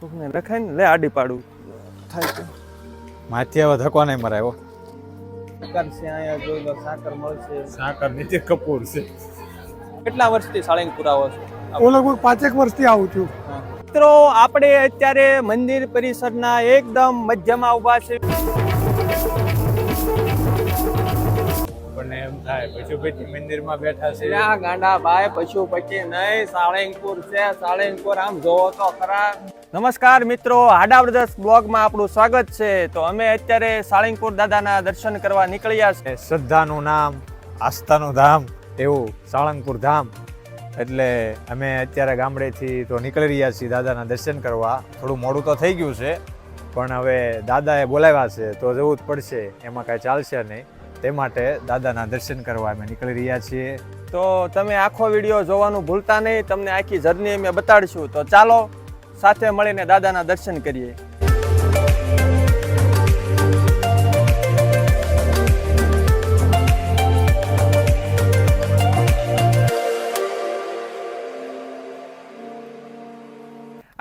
કોકને રખાય ને લે આડી પાડું થાય તો માથી હવે ધક્કો નહીં મરાયો. કરશે અહીંયા જોઈ લો સાકર મળશે. સાકર નીચે કપૂર છે. કેટલા વર્ષથી સાળંગપુર આવો છો? હું લગભગ 5 વર્ષથી આવું છું. મિત્રો આપણે અત્યારે મંદિર પરિસરના એકદમ મધ્યમાં ઊભા છે. આપણને એમ થાય પશુપતિ મંદિરમાં બેઠા છે. ત્યાં ગાંડા ભાઈ પશુપતિ નહીં, સાળંગપુર છે. સાળંગપુર આમ જોવો તો ખરા. નમસ્કાર મિત્રો, હાડા બ્રધર્સ બ્લોગમાં આપણું સ્વાગત છે. તો અમે અત્યારે સાળંગપુર દાદાના દર્શન કરવા નીકળ્યા છે. શ્રદ્ધાનું નામ, આસ્થાનું ધામ એવું સાળંગપુર ધામ. એટલે અમે અત્યારે ગામડેથી તો નીકળી રહ્યા છીએ દાદાના દર્શન કરવા. થોડું મોડું તો થઈ ગયું છે, પણ હવે દાદાએ બોલાવ્યા છે તો જવું જ પડશે, એમાં કાંઈ ચાલશે નહીં. તે માટે દાદાના દર્શન કરવા અમે નીકળી રહ્યા છીએ. તો તમે આખો વિડીયો જોવાનું ભૂલતા નહીં, તમને આખી જર્ની અમે બતાડીશું. તો ચાલો સાથે મળીને દાદાના દર્શન કરીએ.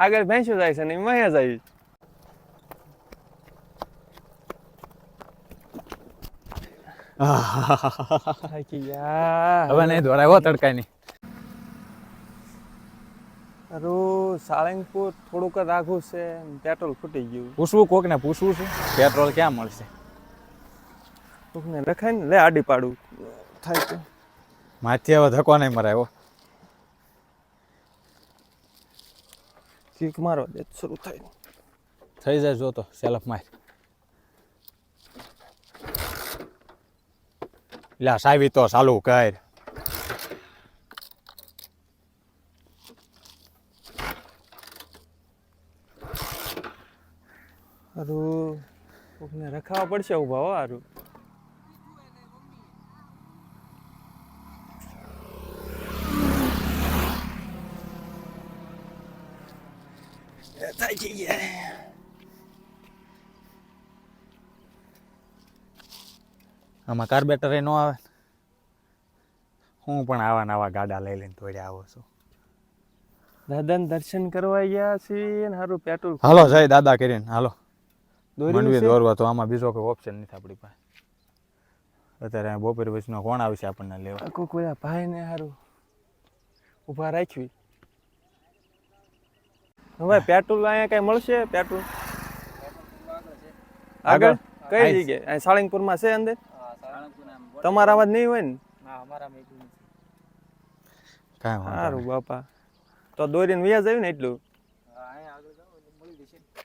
આગળ ભેંસું જાય છે ને મહે જાય. હવે નહીં દોડાયો તડકાય નહીં. સાળંગપુર થોડુંક જ આઘું છે, પેટ્રોલ ફૂટી ગયું. પૂછવું કોકને પૂછવું છે પેટ્રોલ ક્યાં મળશે. કોકને રખાય ને લે આડી પાડું થાય તો માથી હવે ધક્કો નહીં મરાયો. કીક મારો દે શરૂ થાય. થઈ જાય જો તો સેલ્ફ માર. લા સાવી તો ચાલુ કર. કોકને રખાવા પડશે ઉભા હો. હારું આમાં કાર્બેટર એ ન આવે. હું પણ આવા નવા ગાડા લઈ લઈને તોડે આવો છું. દાદાને દર્શન કરવા ગયા છીએ ને હારું પેટ્રોલ. હાલો જય દાદા કરીને હાલો. દોર્યું મંડવી છે? દોરવા તો આમાં બીજો કોઈ ઓપ્શન નથી આપણી પાસે. અત્યારે બપોર પછીનો કોણ આવશે આપણને લેવા? કોક બધા ભાઈ ને હારું ઉભા રાખવી. હવે પેટ્રોલ અહીંયા કઈ મળશે? પેટ્રોલ આગળ કઈ જગ્યાએ? અહીં સાળંગપુરમાં છે અંદર? તમારા અવાજ નહીં હોય ને? કાંઈ વાંધો સારું બાપા, તો દોરીને વ્યાજ આવ્યું ને એટલું.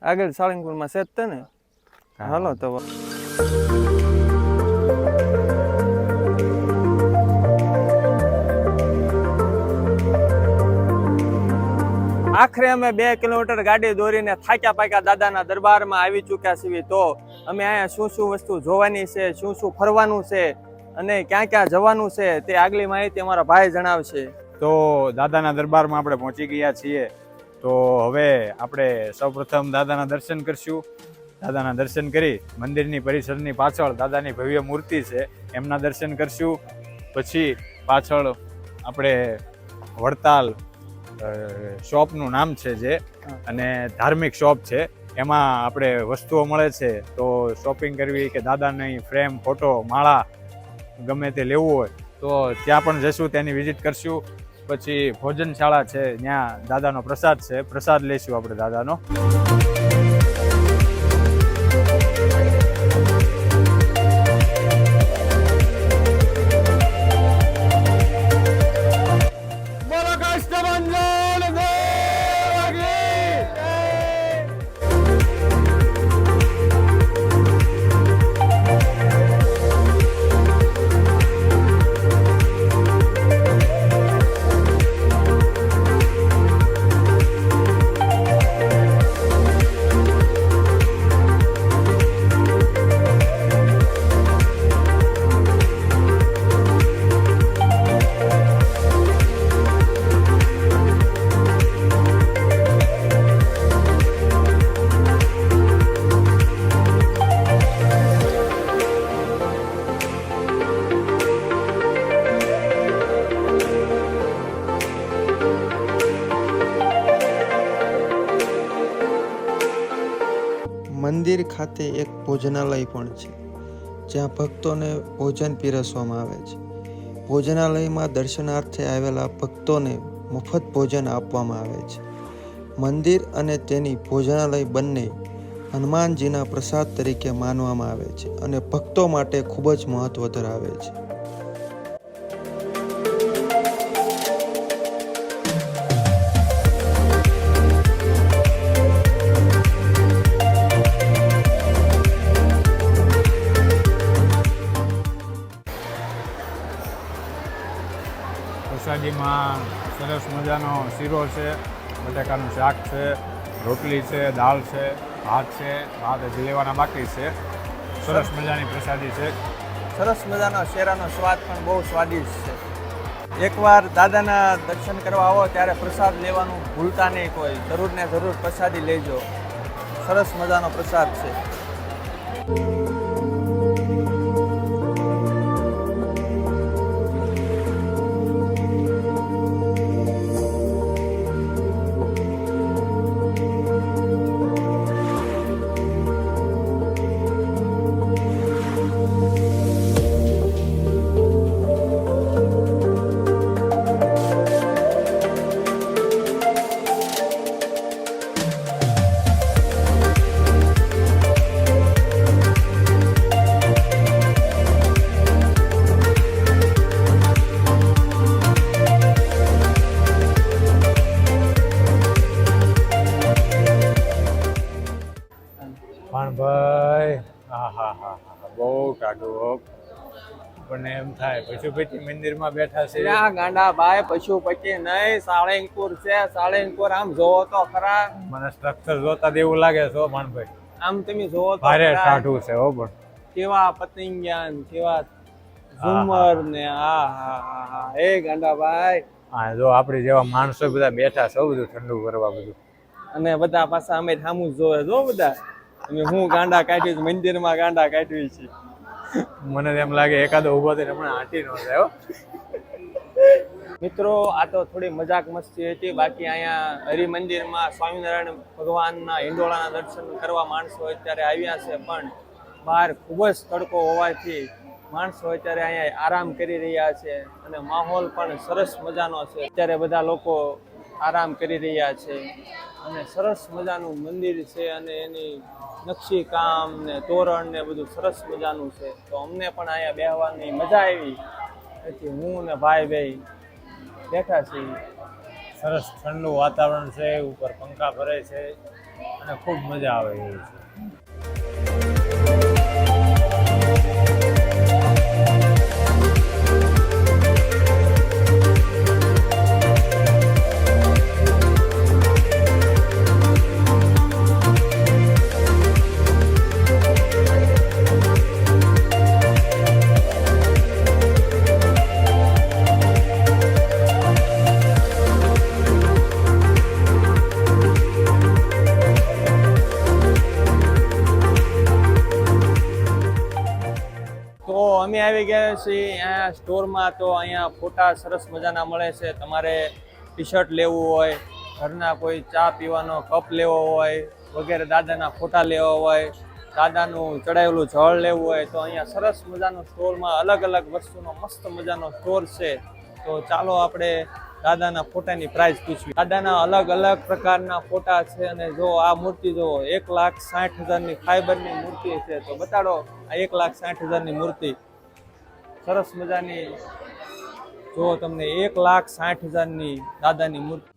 આગળ સાળંગપુરમાં છે જ તે ને? હાલો તો આખરે અમે 2 કિલોમીટર ગાડી દોરીને થાક્યા પાક્યા દાદાના દરબારમાં આવી ચૂક્યા છીએ. તો અમે અહીંયા શું શું વસ્તુ જોવાની છે, શું શું ફરવાનું છે અને ક્યાં ક્યાં જવાનું છે તે આગલી માહિતી અમારા ભાઈ જણાવશે. તો દાદાના દરબારમાં આપણે પહોંચી ગયા છીએ. તો હવે આપણે સૌપ્રથમ દાદાના દર્શન કરશું. દાદાના દર્શન કરી મંદિરની પરિસરની પાછળ દાદાની ભવ્ય મૂર્તિ છે, એમના દર્શન કરશું. પછી પાછળ આપણે વડતાલ શોપનું નામ છે જે, અને ધાર્મિક શોપ છે, એમાં આપણે વસ્તુઓ મળે છે. તો શોપિંગ કરવી કે દાદાની ફ્રેમ, ફોટો, માળા ગમે તે લેવું હોય તો ત્યાં પણ જઈશું, તેની વિઝિટ કરશું. પછી ભોજનશાળા છે, ત્યાં દાદાનો પ્રસાદ છે, પ્રસાદ લઈશું આપણે દાદાનો. મંદિર ખાતે એક ભોજનાલય પણ છે, જ્યાં ભક્તોને ભોજન પીરસવામાં આવે છે. ભોજનાલયમાં દર્શનાર્થે આવેલા ભક્તોને મફત ભોજન આપવામાં આવે છે. મંદિર અને તેની ભોજનાલય બંને હનુમાનજીના પ્રસાદ તરીકે માનવામાં આવે છે અને ભક્તો માટે ખૂબ જ મહત્વ ધરાવે છે. પ્રસાદીમાં સરસ મજાનો શીરો છે, બટાકાનું શાક છે, રોટલી છે, દાળ છે, ભાત છે, ભાત હજી લેવાના બાકી છે. સરસ મજાની પ્રસાદી છે. સરસ મજાનો શેરાનો સ્વાદ પણ બહુ સ્વાદિષ્ટ છે. એકવાર દાદાના દર્શન કરવા આવો ત્યારે પ્રસાદ લેવાનું ભૂલતા નહીં કોઈ. જરૂર ને જરૂર પ્રસાદી લેજો. સરસ મજાનો પ્રસાદ છે. પણ ભાઈ હા બહુ ટાઢું. આપણને એમ થાય પશુપતિ મંદિરમાં બેઠા છે. ત્યાં ગાંડા ભાઈ પશુપતિ નહીં, સાળંગપુર છે. સાળંગપુર આમ જોવો તો ખરા. મને સ્ટ્રક્ચર જોતા દેવું લાગે છે ભાણભાઈ. આમ તમે જોવો તો ભારે ખરા. ટાઢું છે હો. પણ કેવા પતંગિયા ને કેવા ઝુમર ને હા એ ગાંડા ભાઈ. હા જો આપણી જેવા માણસો બધા બેઠા છે બધું ઠંડુ કરવા બધું. અને બધા પાછા અમે સામું જ જોવે જો બધા. અમે હું ગાંડા કાઢી છે, મંદિરમાં ગાંડા કાઢવી છે. મને એમ લાગે એકાદો ઉભો થઈને હમણાં હાંટી ન જાય હો. મિત્રો આ તો થોડી મજાક મસ્તી હતી. બાકી અહીંયા હરિમંદિરમાં સ્વામિનારાયણ ભગવાનના હિંડોળાના દર્શન કરવા માણસો અત્યારે આવ્યા છે, પણ બહાર ખૂબ જ તડકો હોવાથી માણસો અત્યારે અહીંયા આરામ કરી રહ્યા છે અને માહોલ પણ સરસ મજાનો છે. અત્યારે બધા લોકો આરામ કરી રહ્યા છે અને સરસ મજાનું મંદિર છે અને એની નકશી કામ ને તોરણ ને બધું સરસ મજાનું છે. તો અમને પણ અહીંયા બેહવાની મજા આવી. તેથી હું ને ભાઈ બેઠા છીએ. સરસ ઠંડુ વાતાવરણ છે, ઉપર પંખા ભરે છે અને ખૂબ મજા આવે એવી છે. અમે આવી ગયા છીએ અહીંયા સ્ટોરમાં. તો અહીંયા ફોટા સરસ મજાના મળે છે. તમારે ટી શર્ટ લેવું હોય, ઘરના કોઈ ચા પીવાનો કપ લેવો હોય વગેરે, દાદાના ફોટા લેવા હોય, દાદાનું ચડાવેલું જળ લેવું હોય, તો અહીંયા સરસ મજાનો સ્ટોરમાં અલગ અલગ વસ્તુનો મસ્ત મજાનો સ્ટોર છે. તો ચાલો આપણે દાદાના ફોટાની પ્રાઇસ પૂછવી. દાદાના અલગ અલગ પ્રકારના ફોટા છે અને જો આ મૂર્તિ જો 1,60,000ની ફાઈબરની મૂર્તિ છે. તો બતાડો આ 1,60,000ની મૂર્તિ. સરસ મજાની જો તમને 1,60,000ની દાદાની મૂર્તિ.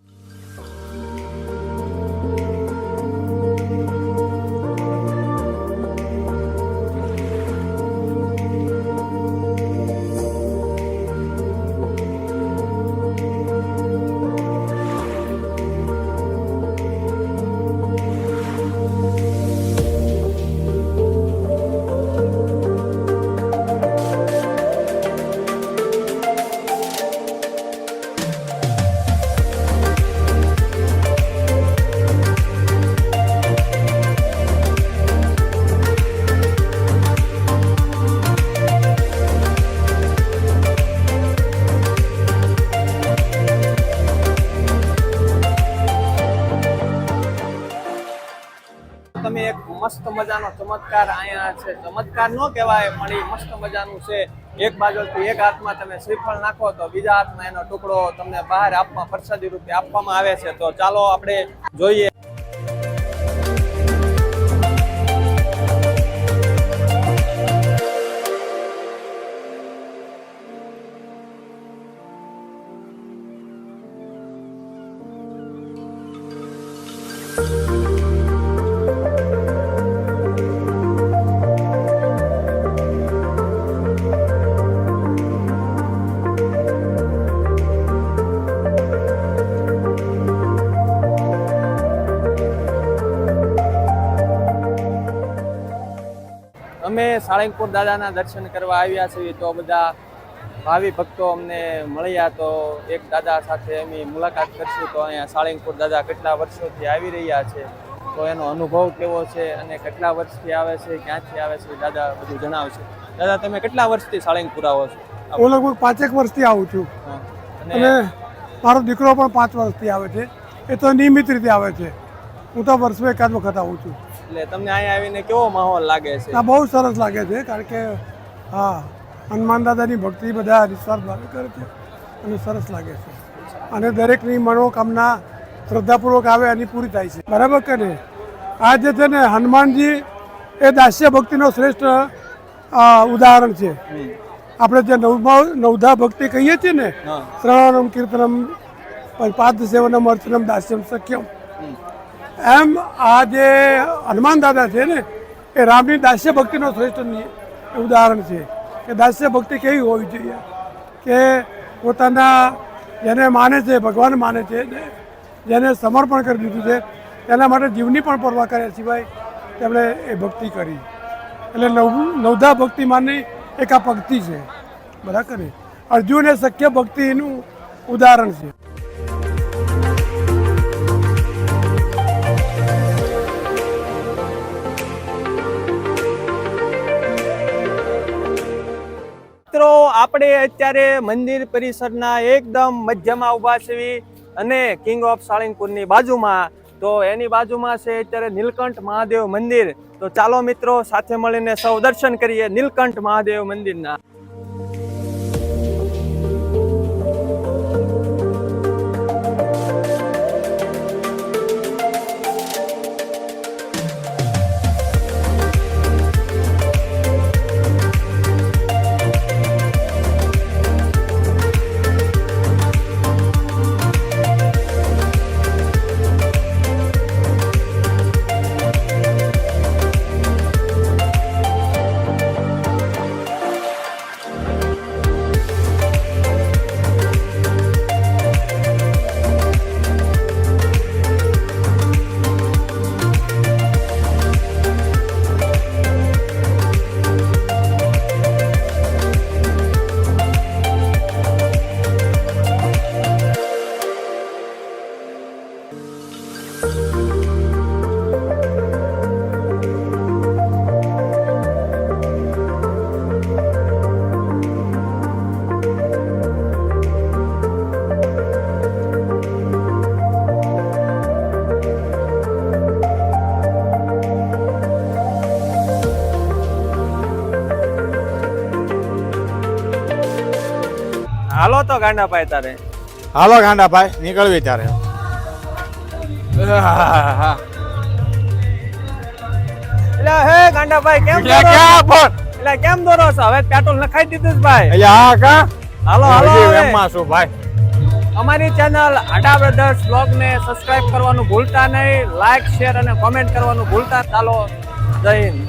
તમે એક મસ્ત મજાનો ચમત્કાર અહીંયા છે, ચમત્કાર ન કહેવાય પણ એ મસ્ત મજાનું છે. એક બાજુથી એક હાથમાં તમે શ્રીફળ નાખો તો બીજા હાથમાં એનો ટુકડો તમને બહાર આપવા પ્રસાદી રૂપે આપવામાં આવે છે. તો ચાલો આપણે જોઈએ. અમે સાળંગપુર દાદાના દર્શન કરવા આવ્યા છીએ. તો બધા ભાવિ ભક્તો અમને મળ્યા, તો એક દાદા સાથે અમે મુલાકાત કરશું. તો અહીંયા સાળંગપુર દાદા કેટલા વર્ષોથી આવી રહ્યા છે, તો એનો અનુભવ કેવો છે અને કેટલા વર્ષથી આવે છે, ક્યાંથી આવે છે, દાદા બધું જણાવશે. દાદા, તમે કેટલા વર્ષથી સાળંગપુર આવો છો? હું લગભગ 5 વર્ષથી આવું છું હા. અને મારો દીકરો પણ 5 વર્ષથી આવે છે. એ તો નિયમિત રીતે આવે છે. હું તો વર્ષમાં એકાદ વખત આવું છું. એટલે તમને અહીંયા આવીને કેવો માહોલ લાગે છે? આ બહુ સરસ લાગે છે, કારણ કે હા, હનુમાન દાદાની ભક્તિ બધા નિસ્વાર્થ ભાવે કરે છે અને સરસ લાગે છે. અને દરેકની મનોકામના શ્રદ્ધાપૂર્વક આવે એની પૂરી થાય છે. બરાબર કે નહીં? આ જે છે ને હનુમાનજી એ દાસ્ય ભક્તિનો શ્રેષ્ઠ ઉદાહરણ છે. આપણે જે નવધા ભક્તિ કહીએ છીએ ને, હા. શ્રવણમ કીર્તનમ પાદ સેવનમ અર્ચનમ દાસ્યમ સખ્યમ, એમ આ જે હનુમાન દાદા છે ને એ રામની દાસ્ય ભક્તિનો શ્રેષ્ઠ ઉદાહરણ છે. કે દાસ્ય ભક્તિ કેવી હોવી જોઈએ કે પોતાના જેને માને છે, ભગવાન માને છે, જેને સમર્પણ કરી દીધું છે, તેના માટે જીવની પણ પરવા કર્યા સિવાય તેમણે એ ભક્તિ કરી. એટલે નવધા ભક્તિમાંની એક આ પંક્તિ છે. બરાબર ને? અર્જુન એ સખ્ય ભક્તિનું ઉદાહરણ છે. મિત્રો, આપણે અત્યારે મંદિર પરિસરના એકદમ મધ્યમાં ઊભા છીએ અને કિંગ ઓફ સાળંગપુરની બાજુમાં. તો એની બાજુમાં છે અત્યારે નીલકંઠ મહાદેવ મંદિર. તો ચાલો મિત્રો, સાથે મળીને સૌ દર્શન કરીએ નીલકંઠ મહાદેવ મંદિરના. હાલો તો ગાંડાભાઈ તારે. હાલો ગાંડાભાઈ, નીકળવી ત્યારે. એટલે હે ગાંડાભાઈ, કેમ દોરો છો? એટલે કેમ દોરો છો? હવે પેટ્રોલ નખાઈ દીધું છે ભાઈ. એટલે હા કા હાલો હાલો હવે. એમાં શું ભાઈ, અમારી ચેનલ આડા બ્રધર્સ બ્લોગ ને સબસ્ક્રાઇબ કરવાનું ભૂલતા નહીં, લાઈક, શેર અને કોમેન્ટ કરવાનું ભૂલતા. ચાલો, જય હિન્દ.